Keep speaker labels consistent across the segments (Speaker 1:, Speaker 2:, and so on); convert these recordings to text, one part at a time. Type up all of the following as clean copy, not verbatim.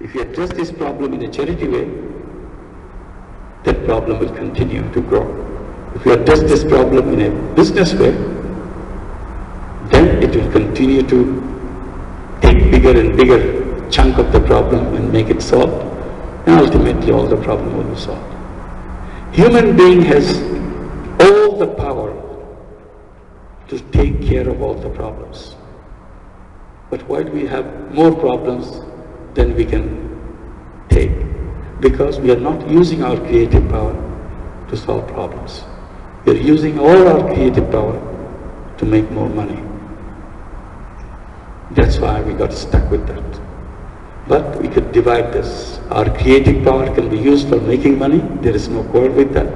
Speaker 1: If you address this problem in a charity way, that problem will continue to grow. If you address this problem in a business way, then it will continue to take bigger and bigger chunk of the problem and make it solved, and ultimately all the problem will be solved. Human being has all the power to take care of all the problems. But why do we have more problems than we can take? Because we are not using our creative power to solve problems. We are using all our creative power to make more money. That's why we got stuck with that. But we could divide this. Our creative power can be used for making money. There is no quarrel with that.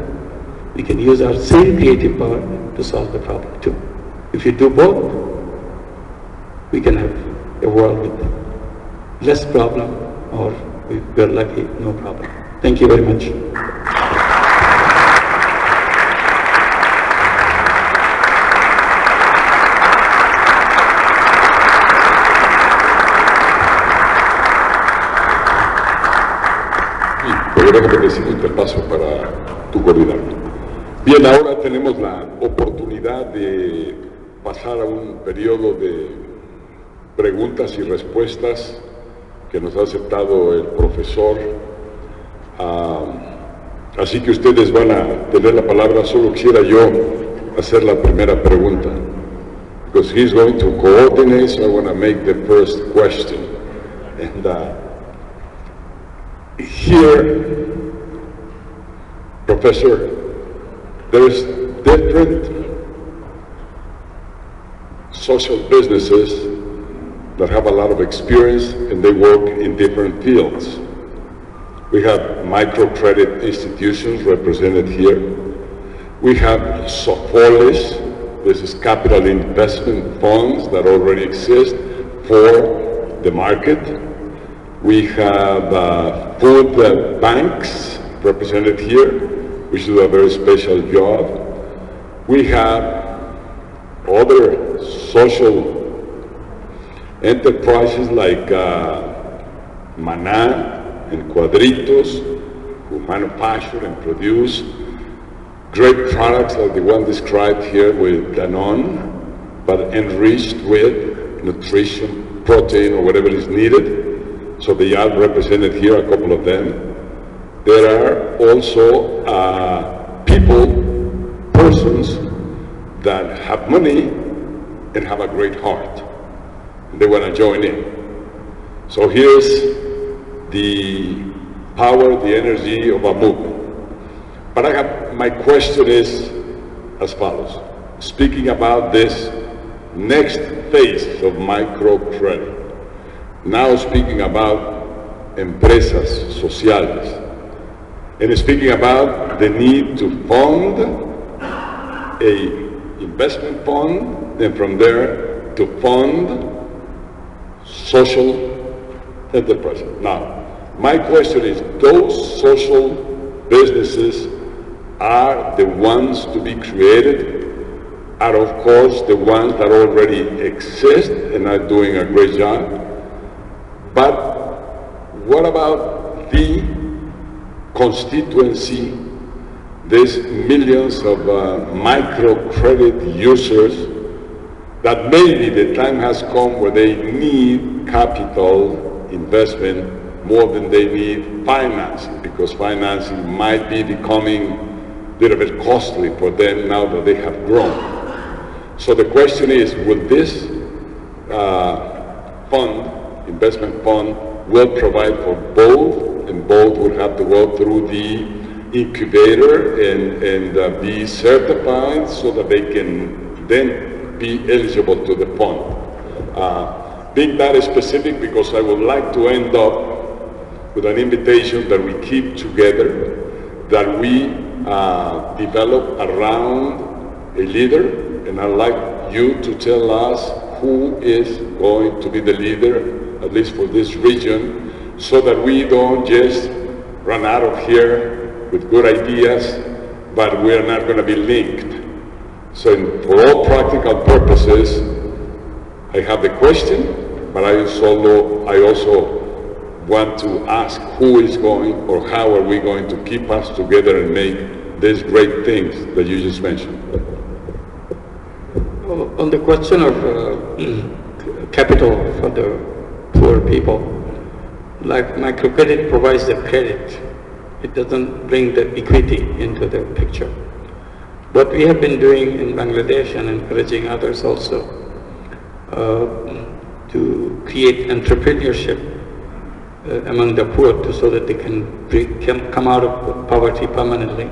Speaker 1: We can use our same creative power to solve the problem too. If you do both, we can have a world with less problem, or if we're lucky, no problem. Thank you very much.
Speaker 2: Déjame decirte el paso para tu coordinador. Bien, ahora tenemos la oportunidad de pasar a un periodo de preguntas y respuestas que nos ha aceptado el profesor. Así que ustedes van a tener la palabra. Solo quisiera yo hacer la primera pregunta. Because he's going to coordinate, so I want to make the first question. And here, Professor, there's different social businesses that have a lot of experience and they work in different fields. We have microcredit institutions represented here. We have SOFOLES, this is capital investment funds that already exist for the market. We have food banks represented here, which do a very special job. We have other social enterprises like Maná and Cuadritos, who manufacture and produce great products like the one described here with Danone, but enriched with nutrition, protein, or whatever is needed. So they are represented here, a couple of them. There are also persons that have money and have a great heart. They want to join in. So here's the power, the energy of a movement. But my question is as follows. Speaking about this next phase of microcredit, now speaking about empresas sociales, and speaking about the need to fund a investment fund, and from there to fund social enterprises. Now, my question is, those social businesses are the ones to be created, are of course the ones that already exist and are doing a great job. But what about the constituency, these millions of microcredit users that maybe the time has come where they need capital investment more than they need financing, because financing might be becoming a little bit costly for them now that they have grown. So the question is, will this investment fund will provide for both, and both will have to go through the incubator and be certified so that they can then be eligible to the fund. Being that specific, because I would like to end up with an invitation that we keep together, that we develop around a leader, and I'd like you to tell us who is going to be the leader, at least for this region, so that we don't just run out of here with good ideas, but we're not going to be linked. So for all practical purposes, I have the question, but I also want to ask who is going or how are we going to keep us together and make these great things that you just mentioned.
Speaker 1: On the question of capital for the poor people, like microcredit provides the credit. It doesn't bring the equity into the picture. What we have been doing in Bangladesh and encouraging others also to create entrepreneurship among the poor so that they can come out of poverty permanently.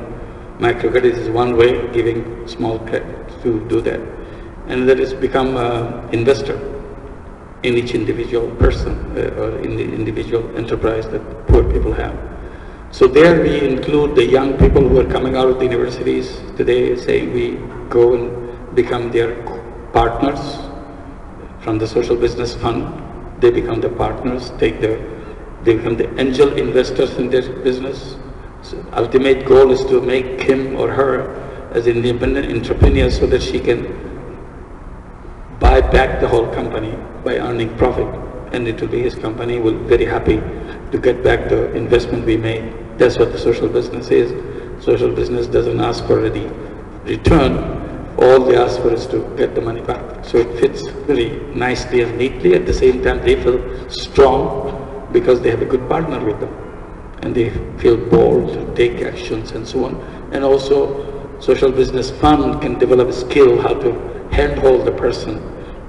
Speaker 1: Microcredit is one way, giving small credit to do that. And that is become an investor in each individual person or in the individual enterprise that poor people have. So there we include the young people who are coming out of the universities today, saying we go and become their partners from the social business fund. They become the partners, they become the angel investors in their business. So ultimate goal is to make him or her as an independent entrepreneur so that she can buy back the whole company by earning profit, and it will be his company will be very happy to get back the investment we made. That's what the social business is. Social business doesn't ask for any return. All they ask for is to get the money back. So it fits very nicely and neatly. At the same time, they feel strong because they have a good partner with them. And they feel bold to take actions and so on. And also, social business fund can develop a skill how to handhold the person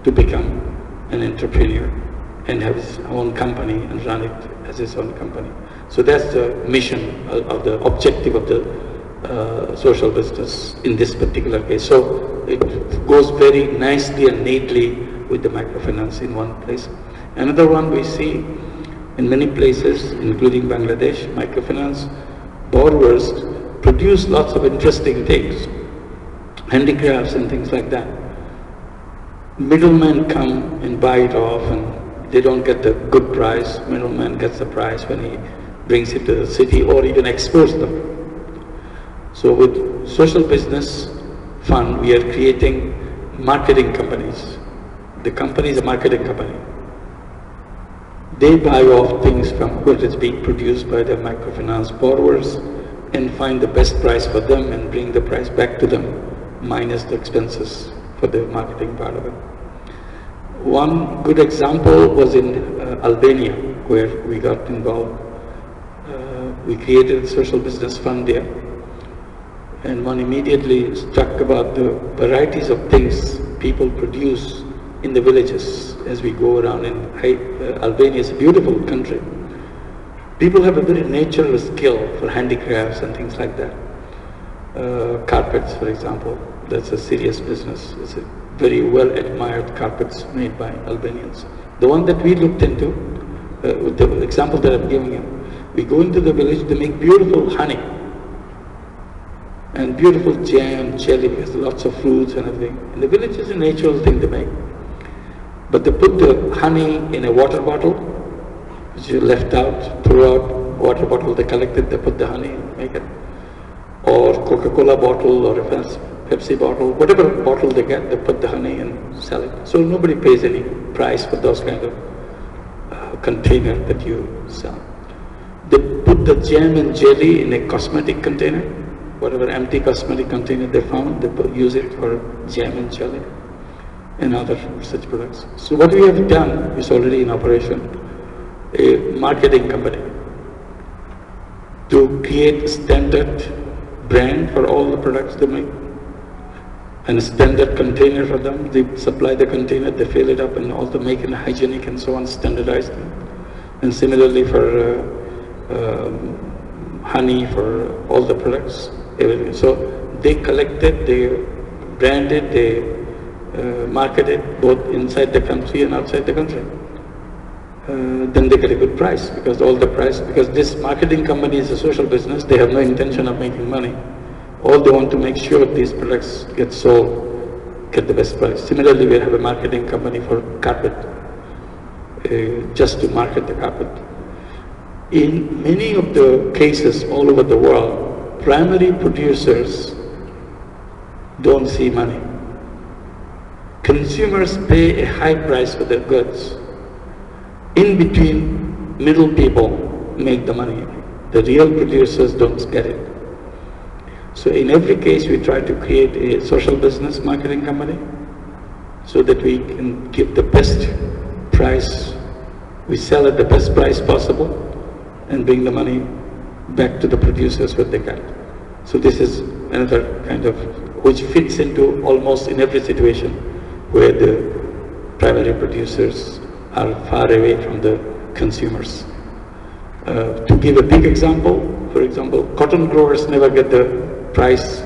Speaker 1: to become an entrepreneur and have his own company and run it as his own company. So that's the mission of the objective of the social business in this particular case. So it goes very nicely and neatly with the microfinance in one place. Another one we see in many places, including Bangladesh, microfinance borrowers produce lots of interesting things, handicrafts and things like that. Middlemen come and buy it off and they don't get the good price. Middleman gets the price when he brings it to the city or even exports them. So with social business fund, we are creating marketing companies. The company is a marketing company. They buy off things from what is being produced by the microfinance borrowers and find the best price for them and bring the price back to them, minus the expenses for the marketing part of it. One good example was in Albania, where we got involved. We created a social business fund there, and one immediately struck about the varieties of things people produce in the villages as we go around. In Albania is a beautiful country. People have a very natural skill for handicrafts and things like that. Carpets, for example, that's a serious business. It's a very well admired carpets made by Albanians. The one that we looked into, the example that I'm giving you, we go into the village, they make beautiful honey and beautiful jam, jelly, because lots of fruits and everything. In the village is a natural thing to make. But they put the honey in a water bottle, which is left out, throw out water bottle, they collect it, they put the honey and make it. Or Coca-Cola bottle or a Pepsi bottle, whatever bottle they get, they put the honey and sell it. So nobody pays any price for those kind of container that you sell. They put the jam and jelly in a cosmetic container, whatever empty cosmetic container they found, they use it for jam and jelly and other such products. So what we have done is already in operation, a marketing company to create a standard brand for all the products they make and a standard container for them. They supply the container, they fill it up and also make it hygienic and so on, standardized them. And similarly for honey, for all the products, everything. So they collected, they branded, they marketed both inside the country and outside the country. Then they get a good price because because this marketing company is a social business, they have no intention of making money. All they want to make sure these products get sold, get the best price. Similarly, we have a marketing company for carpet, just to market the carpet. In many of the cases all over the world, primary producers don't see money. Consumers pay a high price for their goods. In between, middle people make the money. The real producers don't get it. So in every case, we try to create a social business marketing company so that we can give the best price. We sell at the best price possible and bring the money back to the producers what they got. So this is another kind of, which fits into almost in every situation where the primary producers are far away from the consumers. To give a big example, for example, cotton growers never get the price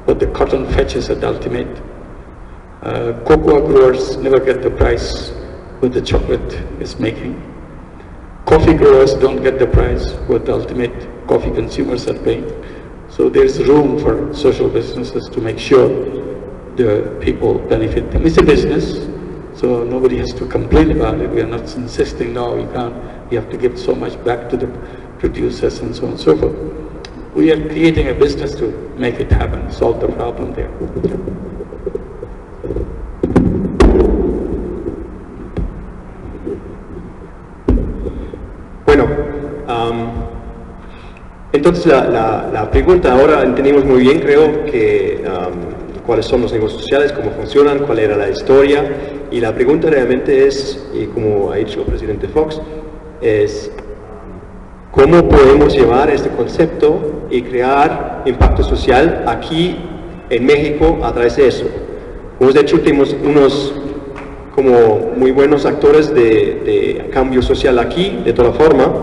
Speaker 1: what the cotton fetches at the ultimate. Cocoa growers never get the price what the chocolate is making. Coffee growers don't get the price what the ultimate coffee consumers are paying. So there's room for social businesses to make sure the people benefit them. It's a business, so nobody has to complain about it. We are not insisting, no, you can't, you have to give so much back to the producers and so on and so forth. We are creating a business to make it happen, solve the problem there.
Speaker 3: Bueno, entonces la pregunta ahora entendimos muy bien, creo, que cuáles son los negocios sociales, cómo funcionan, cuál era la historia, y la pregunta realmente es, y como ha dicho el presidente Fox, es cómo podemos llevar este concepto y crear impacto social aquí en México a través de eso. Como de hecho tenemos unos como muy buenos actores de cambio social aquí, de toda forma,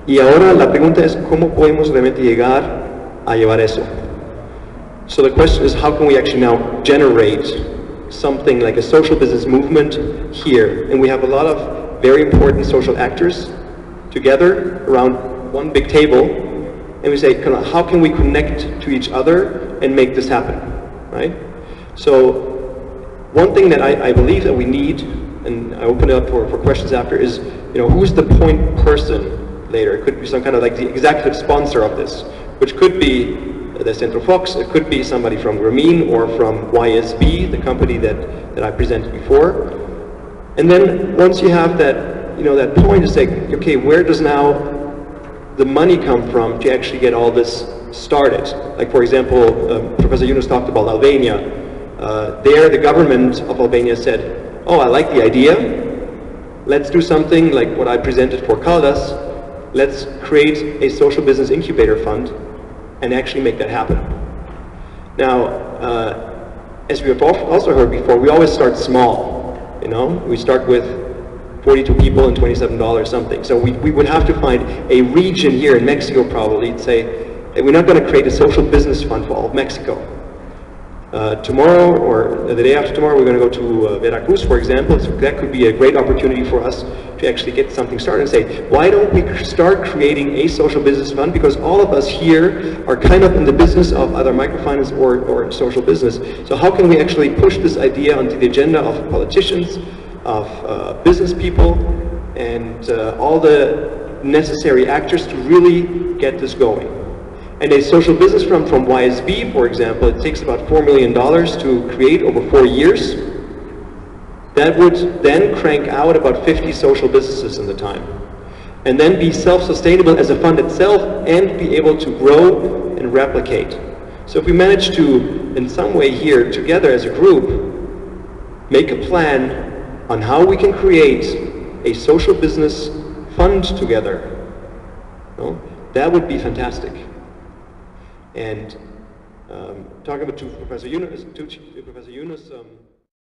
Speaker 3: y ahora la pregunta es cómo podemos realmente llegar a llevar eso. So the question is, how can we actually now generate something like a social business movement here? And we have a lot of very important social actors together around one big table, and we say, how can we connect to each other and make this happen, right? So one thing that I believe that we need, and I open it up for questions after, is, who's the point person later? It could be some kind of like the executive sponsor of this, which could be the Central Fox, it could be somebody from Grameen or from YSB, the company that I presented before. And then once you have that, that point to say, okay, where does now the money come from to actually get all this started? Like, for example, Professor Yunus talked about Albania. There, the government of Albania said, oh, I like the idea. Let's do something like what I presented for Caldas. Let's create a social business incubator fund and actually make that happen. Now, as we have also heard before, we always start small, We start with 42 people and $27 something. So we would have to find a region here in Mexico probably to say, hey, we're not going to create a social business fund for all of Mexico. Tomorrow or the day after tomorrow, we're going to go to Veracruz, for example. So that could be a great opportunity for us to actually get something started and say, why don't we start creating a social business fund? Because all of us here are kind of in the business of either microfinance or social business. So how can we actually push this idea onto the agenda of politicians, of business people, and all the necessary actors to really get this going? And a social business fund from YSB, for example, it takes about $4 million to create over 4 years. That would then crank out about 50 social businesses in the time. And then be self-sustainable as a fund itself and be able to grow and replicate. So if we manage to, in some way here, together as a group, make a plan on how we can create a social business fund together, that would be fantastic. And talking about Professor Yunus,